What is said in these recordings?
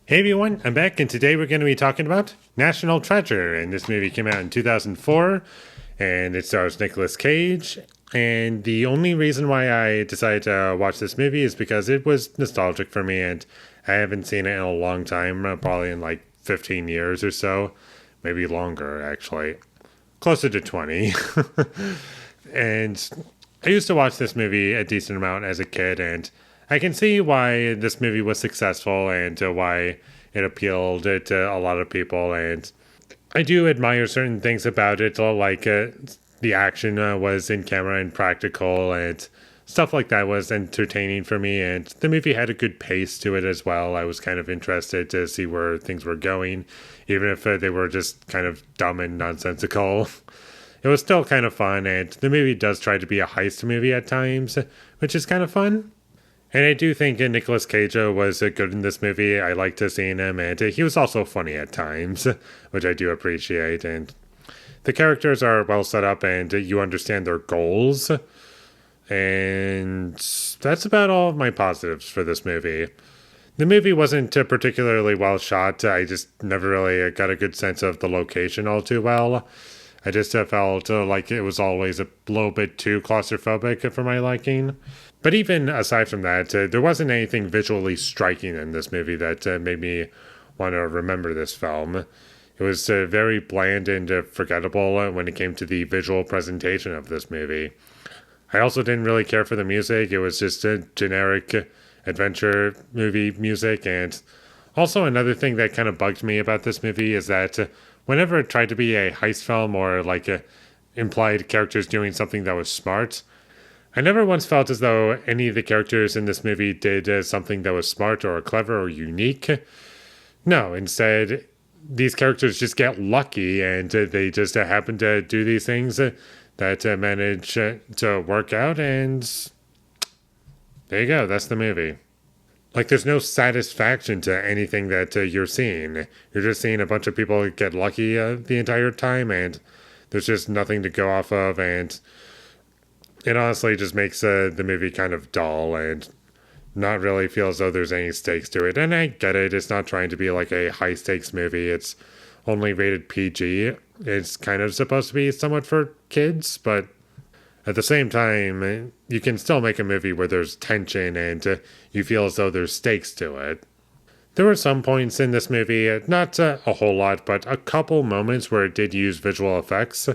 Hey everyone, I'm back, and today we're going to be talking about National Treasure. And this movie came out in 2004, and it stars Nicolas Cage. And the only reason why I decided to watch this movie is because it was nostalgic for me, and I haven't seen it in a long time, probably in like 15 years or so, maybe longer actually, closer to 20. And I used to watch this movie a decent amount as a kid, and I can see why this movie was successful and why it appealed to a lot of people. And I do admire certain things about it, like the action was in camera and practical, and stuff like that was entertaining for me. And the movie had a good pace to it as well. I was kind of interested to see where things were going, even if they were just kind of dumb and nonsensical. It was still kind of fun, and the movie does try to be a heist movie at times, which is kind of fun. And I do think Nicolas Cage was good in this movie. I liked seeing him, and he was also funny at times, which I do appreciate. And the characters are well set up, and you understand their goals. And that's about all of my positives for this movie. The movie wasn't particularly well shot. I just never really got a good sense of the location all too well. I just felt like it was always a little bit too claustrophobic for my liking. But even aside from that, there wasn't anything visually striking in this movie that made me want to remember this film. It was very bland and forgettable when it came to the visual presentation of this movie. I also didn't really care for the music. It was just a generic adventure movie music. And also another thing that kind of bugged me about this movie is that whenever it tried to be a heist film or like implied characters doing something that was smart, I never once felt as though any of the characters in this movie did something that was smart or clever or unique. No, instead, these characters just get lucky and they just happen to do these things that manage to work out, and there you go, that's the movie. Like, there's no satisfaction to anything that you're seeing. You're just seeing a bunch of people get lucky the entire time, and there's just nothing to go off of, and it honestly just makes the movie kind of dull and not really feel as though there's any stakes to it. And I get it, it's not trying to be like a high stakes movie, it's only rated PG. It's kind of supposed to be somewhat for kids, but at the same time, you can still make a movie where there's tension and you feel as though there's stakes to it. There were some points in this movie, not a whole lot, but a couple moments where it did use visual effects,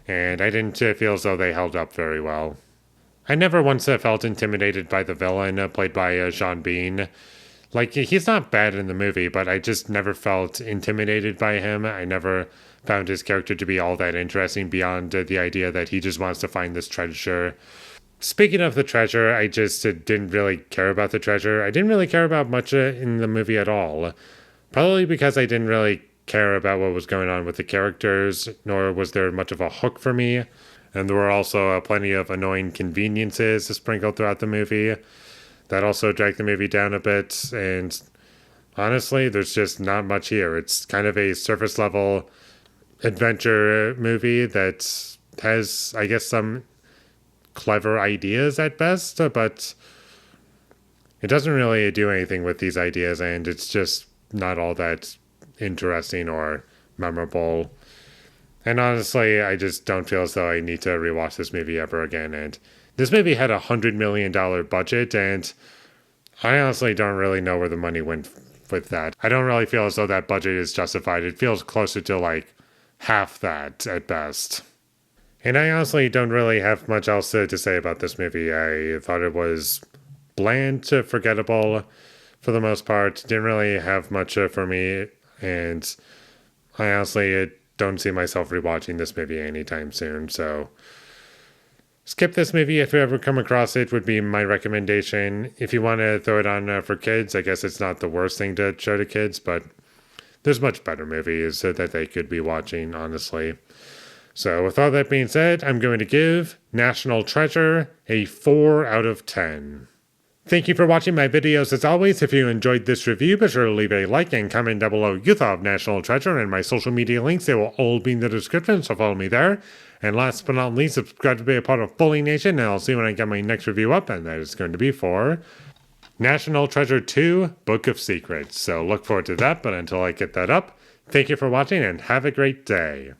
and I didn't feel as though they held up very well. I never once felt intimidated by the villain, played by Sean Bean. Like, he's not bad in the movie, but I just never felt intimidated by him. I never found his character to be all that interesting beyond the idea that he just wants to find this treasure. Speaking of the treasure, I just didn't really care about the treasure. I didn't really care about much in the movie at all. Probably because I didn't really care about what was going on with the characters, nor was there much of a hook for me. And there were also plenty of annoying conveniences sprinkled throughout the movie that also dragged the movie down a bit. And honestly, there's just not much here. It's kind of a surface level adventure movie that has, I guess, some clever ideas at best, but it doesn't really do anything with these ideas, and it's just not all that interesting or memorable. And honestly, I just don't feel as though I need to rewatch this movie ever again. And this movie had $100 million budget, and I honestly don't really know where the money went with that. I don't really feel as though that budget is justified. It feels closer to like half that at best. And I honestly don't really have much else to say about this movie. I thought it was bland to forgettable for the most part. Didn't really have much for me, and I honestly don't see myself rewatching this movie anytime soon. So skip this movie if you ever come across it, would be my recommendation. If you want to throw it on for kids, I guess it's not the worst thing to show to kids, but there's much better movies that they could be watching, honestly. So with all that being said, I'm going to give National Treasure a 4 out of 10. Thank you for watching my videos as always. If you enjoyed this review, be sure to leave a like and comment down below what you thought of National Treasure, and my social media links, they will all be in the description, so follow me there. And last but not least, subscribe to be a part of Foley Nation, and I'll see you when I get my next review up, and that is going to be for National Treasure 2 Book of Secrets. So look forward to that, but until I get that up, thank you for watching and have a great day.